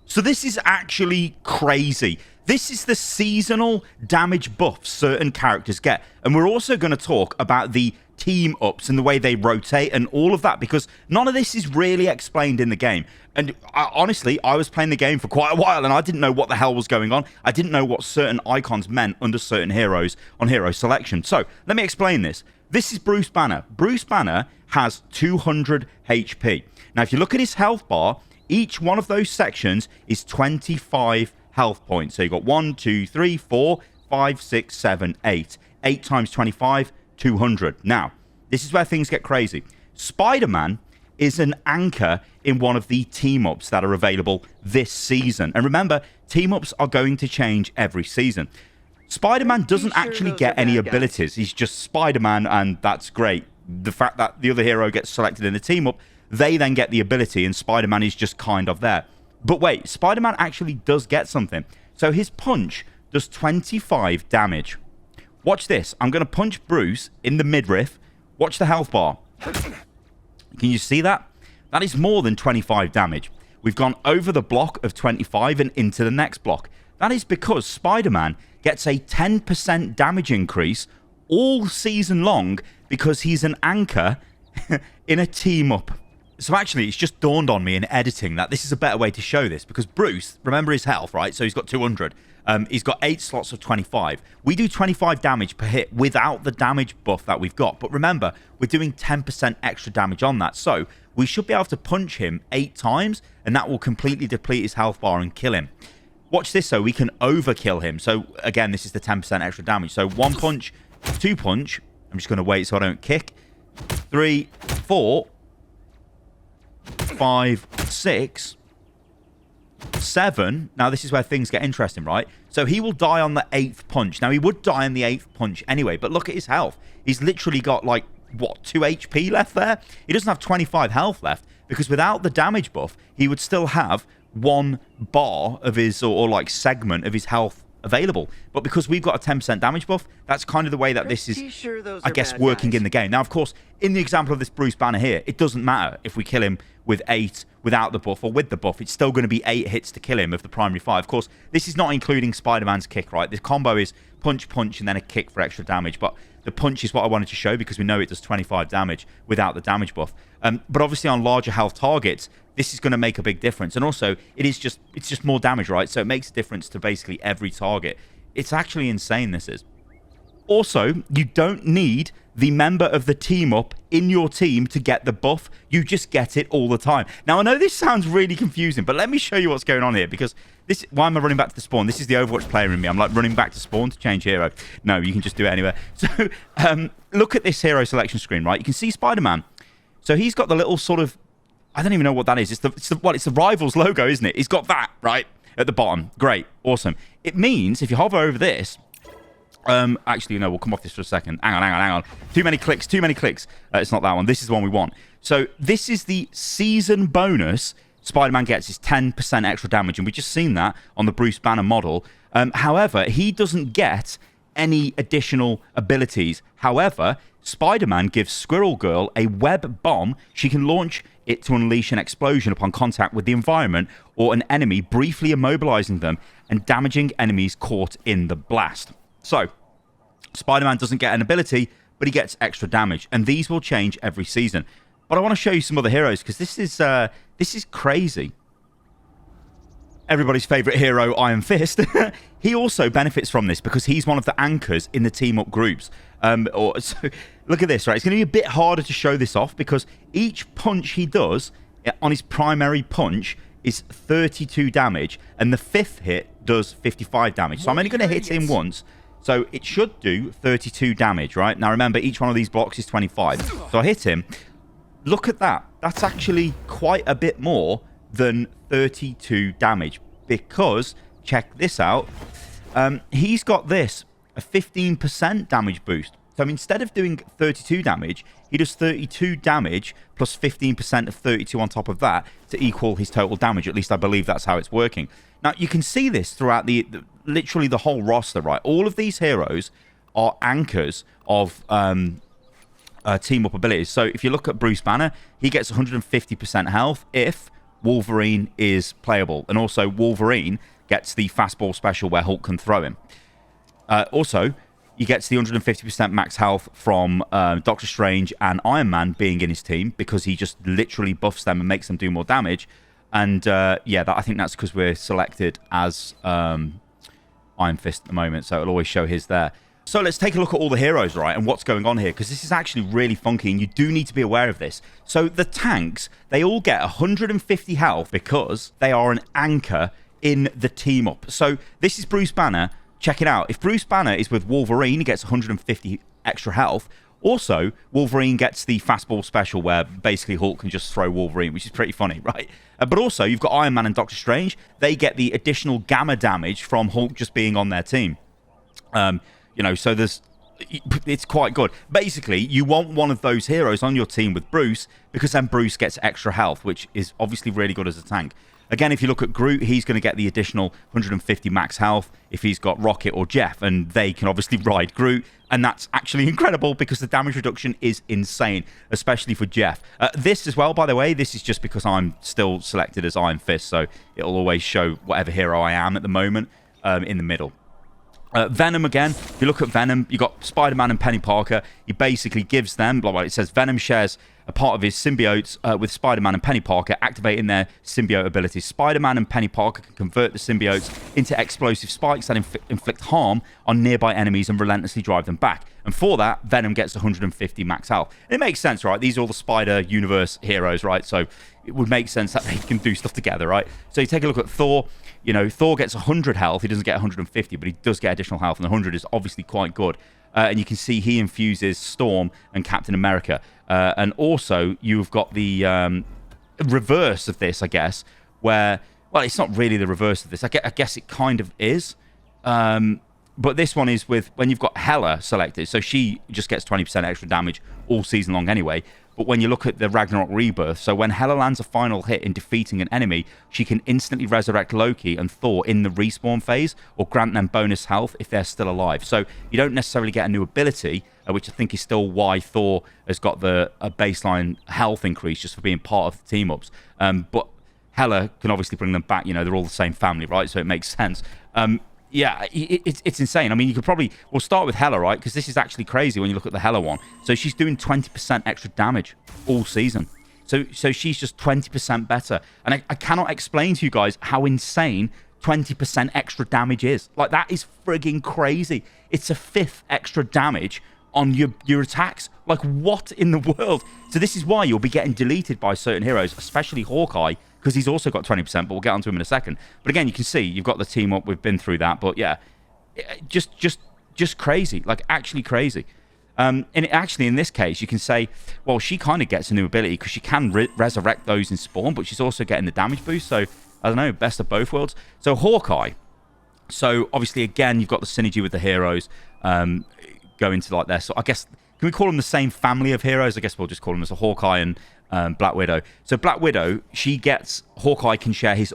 So this is actually crazy. This is the seasonal damage buffs certain characters get. And we're also going to talk about the team ups and the way they rotate and all of that, because none of this is really explained in the game. And honestly, I was playing the game for quite a while and I didn't know what the hell was going on. I didn't know what certain icons meant under certain heroes on hero selection. So let me explain this. This is Bruce Banner. Bruce Banner has 200 HP. Now, if you look at his health bar, each one of those sections is 25 health points. So you've got 1, 2, 3, 4, 5, 6, 7, 8. 8 times 25, 200. Now, this is where things get crazy. Spider-Man is an anchor in one of the team-ups that are available this season. And remember, team-ups are going to change every season. Spider-Man doesn't actually get any abilities. He's just Spider-Man, and that's great. The fact that the other hero gets selected in the team-up, they then get the ability, and Spider-Man is just kind of there. But wait, Spider-Man actually does get something. So his punch does 25 damage. Watch this. I'm going to punch Bruce in the midriff. Watch the health bar. Can you see that? That is more than 25 damage. We've gone over the block of 25 and into the next block. That is because Spider-Man gets a 10% damage increase all season long because he's an anchor in a team-up. So actually, it's just dawned on me in editing that this is a better way to show this, because Bruce, remember his health, right? So he's got 200. He's got 8 slots of 25. We do 25 damage per hit without the damage buff that we've got. But remember, we're doing 10% extra damage on that. So we should be able to punch him 8 times, and that will completely deplete his health bar and kill him. Watch this, so we can overkill him. So again, this is the 10% extra damage. So 1 punch, 2 punch. I'm just going to wait so I don't kick. 3, 4, 5, 6, 7. Now, this is where things get interesting, right? So he will die on the 8th punch. Now, he would die on the 8th punch anyway, but look at his health. He's literally got, like, what, 2 HP left there? He doesn't have 25 health left, because without the damage buff, he would still have 1 bar of his, or like, segment of his health available. But because we've got a 10% damage buff, that's kind of the way that this is, I guess, working in the game. Now, of course, in the example of this Bruce Banner here, it doesn't matter if we kill him with 8 without the buff or with the buff. It's still going to be 8 hits to kill him of the primary 5. Of course, this is not including Spider-Man's kick, right? This combo is punch, punch, and then a kick for extra damage. But the punch is what I wanted to show because we know it does 25 damage without the damage buff. But obviously on larger health targets, this is going to make a big difference. And also, it's just more damage, right? So it makes a difference to basically every target. It's actually insane, this is. Also, you don't need the member of the team up in your team to get the buff. You just get it all the time. Now, I know this sounds really confusing, but let me show you what's going on here, because this... Why am I running back to the spawn? This is the Overwatch player in me. I'm like running back to spawn to change hero. No, you can just do it anywhere. So, look at this hero selection screen, right? You can see Spider-Man. So he's got the little sort of... I don't even know what that is. It's the Rivals logo, isn't it? He's got that, right? At the bottom. Great. Awesome. It means if you hover over this... actually, no, we'll come off this for a second. Hang on. Too many clicks. It's not that one. This is the one we want. So this is the season bonus Spider-Man gets is 10% extra damage. And we've just seen that on the Bruce Banner model. However, he doesn't get any additional abilities. However, Spider-Man gives Squirrel Girl a web bomb. She can launch it to unleash an explosion upon contact with the environment or an enemy, briefly immobilizing them and damaging enemies caught in the blast. So, Spider-Man doesn't get an ability, but he gets extra damage, and these will change every season. But I want to show you some other heroes, because this is crazy. Everybody's favorite hero, Iron Fist. He also benefits from this because he's one of the anchors in the team-up groups. So look at this, right? It's going to be a bit harder to show this off because each punch he does on his primary punch is 32 damage, and the 5th hit does 55 damage. So I'm only going to hit him once. So it should do 32 damage, right? Now remember, each one of these blocks is 25. So I hit him. Look at that. That's actually quite a bit more than 32 damage, because, check this out, he's got this, a 15% damage boost. So instead of doing 32 damage, he does 32 damage plus 15% of 32 on top of that to equal his total damage. At least I believe that's how it's working. Now, you can see this throughout literally the whole roster, right? All of these heroes are anchors of team-up abilities. So if you look at Bruce Banner, he gets 150% health if Wolverine is playable. And also, Wolverine gets the fastball special where Hulk can throw him. Also, he gets the 150% max health from Doctor Strange and Iron Man being in his team because he just literally buffs them and makes them do more damage. And yeah, I think that's because we're selected as Iron Fist at the moment, so it'll always show his there. So let's take a look at all the heroes, right, and what's going on here, because this is actually really funky, and you do need to be aware of this. So the tanks, they all get 150 health because they are an anchor in the team-up. So this is Bruce Banner. Check it out. If Bruce Banner is with Wolverine, he gets 150 extra health. Also, Wolverine gets the fastball special where basically Hulk can just throw Wolverine, which is pretty funny, right? But also, you've got Iron Man and Doctor Strange. They get the additional gamma damage from Hulk just being on their team. You know, so it's quite good. Basically, you want one of those heroes on your team with Bruce because then Bruce gets extra health, which is obviously really good as a tank. Again, if you look at Groot, he's going to get the additional 150 max health if he's got Rocket or Jeff, and they can obviously ride Groot, and that's actually incredible because the damage reduction is insane, especially for Jeff. This as well, by the way, this is just because I'm still selected as Iron Fist, so it'll always show whatever hero I am at the moment in the middle. Venom again, if you look at Venom, you got Spider-Man and Penny Parker. He basically gives them, like it says, Venom shares a part of his symbiotes with Spider-Man and Penny Parker, activating their symbiote abilities. Spider-Man and Penny Parker can convert the symbiotes into explosive spikes that inflict harm on nearby enemies and relentlessly drive them back. And for that, Venom gets 150 max health. And it makes sense, right? These are all the Spider Universe heroes, right? So it would make sense that they can do stuff together, right? So you take a look at Thor. You know, Thor gets 100 health. He doesn't get 150, but he does get additional health, and 100 is obviously quite good. And you can see he infuses Storm and Captain America. And also, you've got the reverse of this, I guess, where, well, it's not really the reverse of this. I guess it kind of is. But this one is with when you've got Hela selected. So she just gets 20% extra damage all season long anyway. But when you look at the Ragnarok Rebirth, so when Hela lands a final hit in defeating an enemy, she can instantly resurrect Loki and Thor in the respawn phase or grant them bonus health if they're still alive. So you don't necessarily get a new ability, which I think is still why Thor has got a baseline health increase just for being part of the team-ups. But Hela can obviously bring them back. You know, they're all the same family, right? So it makes sense. Yeah, it's insane. I mean, we'll start with Hela, right? Because this is actually crazy when you look at the Hela one. So she's doing 20% extra damage all season. So she's just 20% better. And I cannot explain to you guys how insane 20% extra damage is. Like, that is frigging crazy. It's a fifth extra damage on your attacks. Like, what in the world? So this is why you'll be getting deleted by certain heroes, especially Hawkeye, because he's also got 20%, but we'll get onto him in a second. But again, you can see you've got the team up. We've been through that. But yeah, just crazy. Like, actually crazy. And actually, in this case, you can say, well, she kind of gets a new ability because she can resurrect those in spawn, but she's also getting the damage boost. So, I don't know, best of both worlds. So, Hawkeye. So, obviously, again, you've got the synergy with the heroes going to like their... So, I guess, can we call them the same family of heroes? I guess we'll just call them as a Hawkeye and Black Widow. So Black Widow, Hawkeye can share his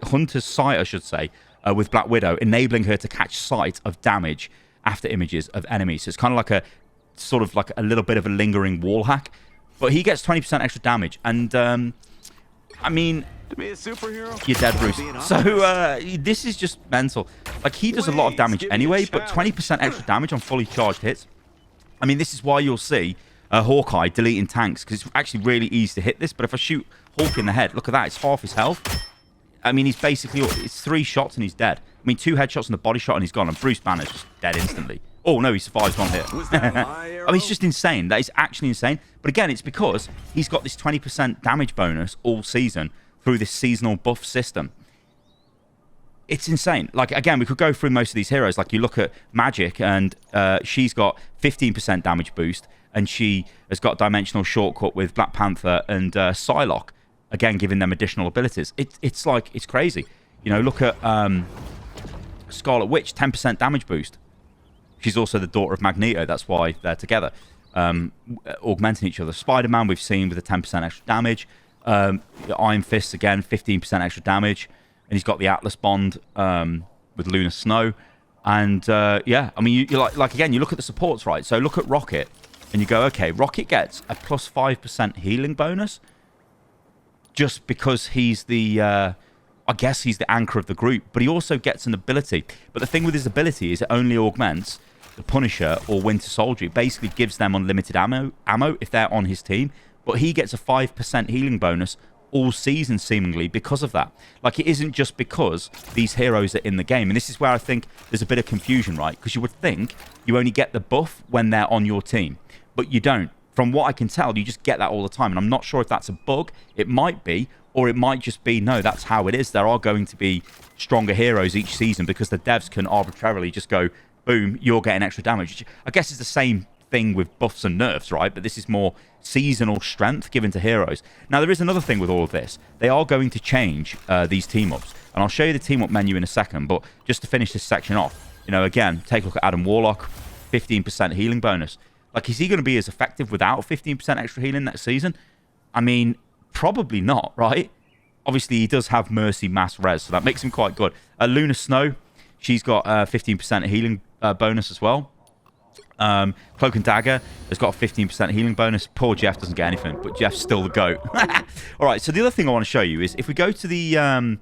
hunter's sight, I should say, with Black Widow, enabling her to catch sight of damage after images of enemies. So it's kind of like a little bit of a lingering wall hack. But he gets 20% extra damage. And, I mean, to be a superhero, you're dead, Bruce. So this is just mental. Like, he does a lot of damage anyway, but 20% extra damage on fully charged hits. I mean, this is why you'll see Hawkeye deleting tanks, because it's actually really easy to hit this. But if I shoot Hulk in the head, look at that, it's half his health. I mean, it's 3 shots and he's dead. I mean, 2 headshots and a body shot and he's gone. And Bruce Banner's just dead instantly. Oh, no, he survives 1 hit. I mean, it's just insane. That is actually insane. But again, it's because he's got this 20% damage bonus all season through this seasonal buff system. It's insane. Like, again, we could go through most of these heroes. Like, you look at Magic, and she's got 15% damage boost, and she has got dimensional shortcut with Black Panther and Psylocke, again, giving them additional abilities. It's crazy. You know, look at Scarlet Witch, 10% damage boost. She's also the daughter of Magneto. That's why they're together, augmenting each other. Spider-Man, we've seen with a 10% extra damage. Iron Fist, again, 15% extra damage. And he's got the Atlas bond with Lunar Snow. And, yeah, I mean, you like again, you look at the supports, right? So look at Rocket, and you go, okay, Rocket gets a plus 5% healing bonus. just because he's the, I guess he's the anchor of the group, but he also gets an ability. But the thing with his ability is it only augments the Punisher or Winter Soldier. It basically gives them unlimited ammo if they're on his team, but he gets a 5% healing bonus all season seemingly because of that. Like, it isn't just because these heroes are in the game. And this is where I think there's a bit of confusion, right? Because you would think you only get the buff when they're on your team, but you don't. From what I can tell, you just get that all the time. And I'm not sure if that's a bug. It might be, or it might just be, no, that's how it is. There are going to be stronger heroes each season because the devs can arbitrarily just go, boom, you're getting extra damage. I guess it's the same thing with buffs and nerfs, right? But this is more seasonal strength given to heroes. Now, there is another thing with all of this. They are going to change these team-ups. And I'll show you the team-up menu in a second. But just to finish this section off, you know, again, take a look at Adam Warlock, 15% healing bonus. Like, is he going to be as effective without 15% extra healing next season? I mean, probably not, right? Obviously, he does have Mercy Mass Res, so that makes him quite good. Luna Snow, she's got 15% healing bonus as well. Cloak and Dagger has got a 15% healing bonus. Poor Jeff doesn't get anything, but Jeff's still the GOAT. All right, so the other thing I want to show you is if we go to the...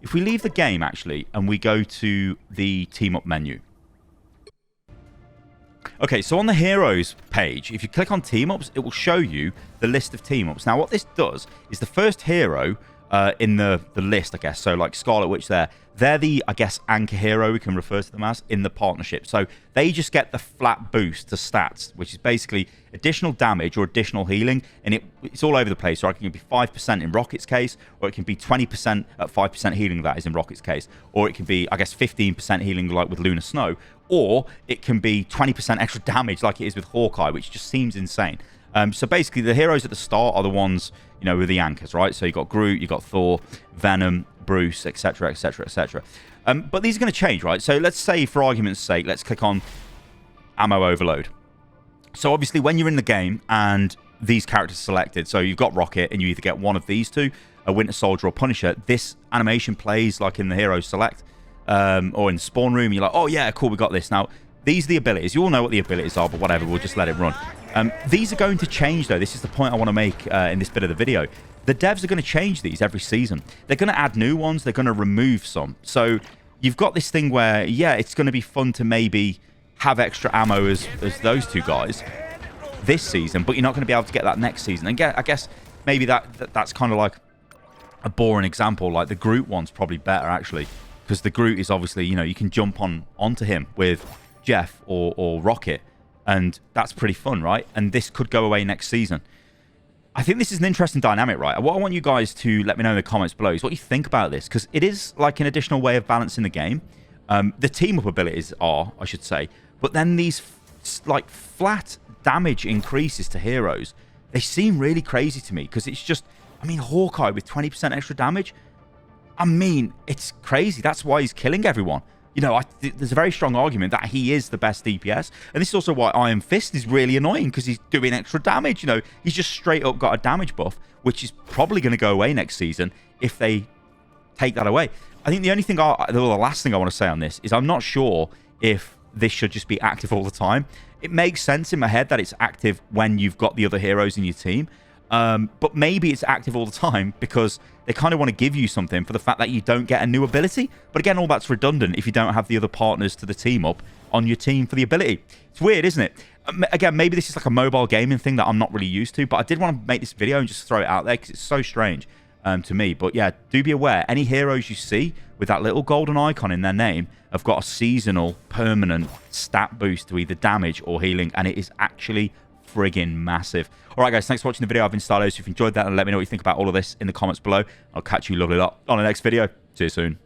if we leave the game, actually, and we go to the team-up menu. Okay, so on the heroes page, if you click on team-ups, it will show you the list of team-ups. Now, what this does is the first hero in the list, I guess, so like Scarlet Witch there, they're the, I guess, anchor hero, we can refer to them as, in the partnership. So they just get the flat boost to stats, which is basically additional damage or additional healing, and it's all over the place. So it can be 5% in Rocket's case, or it can be 20% at 5% healing, that is in Rocket's case, or it can be, I guess, 15% healing like with Luna Snow, or it can be 20% extra damage like it is with Hawkeye, which just seems insane. So basically, the heroes at the start are the ones, you know, with the anchors, right? So you got Groot, you got Thor, Venom, Bruce, etc., etc., etc. But these are going to change, right? So let's say, for argument's sake, let's click on Ammo Overload. So obviously, when you're in the game and these characters are selected, so you've got Rocket and you either get one of these two, a Winter Soldier or Punisher, this animation plays like in the Hero Select or in Spawn Room. You're like, oh yeah, cool, we got this. Now, these are the abilities. You all know what the abilities are, but whatever, we'll just let it run. These are going to change, though. This is the point I want to make in this bit of the video. The devs are going to change these every season. They're going to add new ones. They're going to remove some. So you've got this thing where, yeah, it's going to be fun to maybe have extra ammo as those two guys this season, but you're not going to be able to get that next season. And I guess maybe that's kind of like a boring example. Like the Groot one's probably better, actually, because the Groot is obviously, you know, you can jump onto him with Jeff or Rocket, and that's pretty fun, right? And this could go away next season. I think this is an interesting dynamic, right? What I want you guys to let me know in the comments below is what you think about this, because it is like an additional way of balancing the game. The team-up abilities are, I should say, but then these like flat damage increases to heroes, they seem really crazy to me, because it's just, I mean, Hawkeye with 20% extra damage, I mean, it's crazy. That's why he's killing everyone. You know, there's a very strong argument that he is the best DPS. And this is also why Iron Fist is really annoying, because he's doing extra damage. You know, he's just straight up got a damage buff, which is probably going to go away next season if they take that away. I think the only thing, the last thing I want to say on this is I'm not sure if this should just be active all the time. It makes sense in my head that it's active when you've got the other heroes in your team. But maybe it's active all the time because they kind of want to give you something for the fact that you don't get a new ability. But again, all that's redundant if you don't have the other partners to the team up on your team for the ability. It's weird, isn't it? Again, maybe this is like a mobile gaming thing that I'm not really used to, but I did want to make this video and just throw it out there because it's so strange to me. But yeah, do be aware, any heroes you see with that little golden icon in their name have got a seasonal permanent stat boost to either damage or healing, and it is actually friggin' massive. All right, guys, thanks for watching the video. I've been Stylosa. If you enjoyed that, and let me know what you think about all of this in the comments below. I'll catch you lovely lot on the next video. See you soon.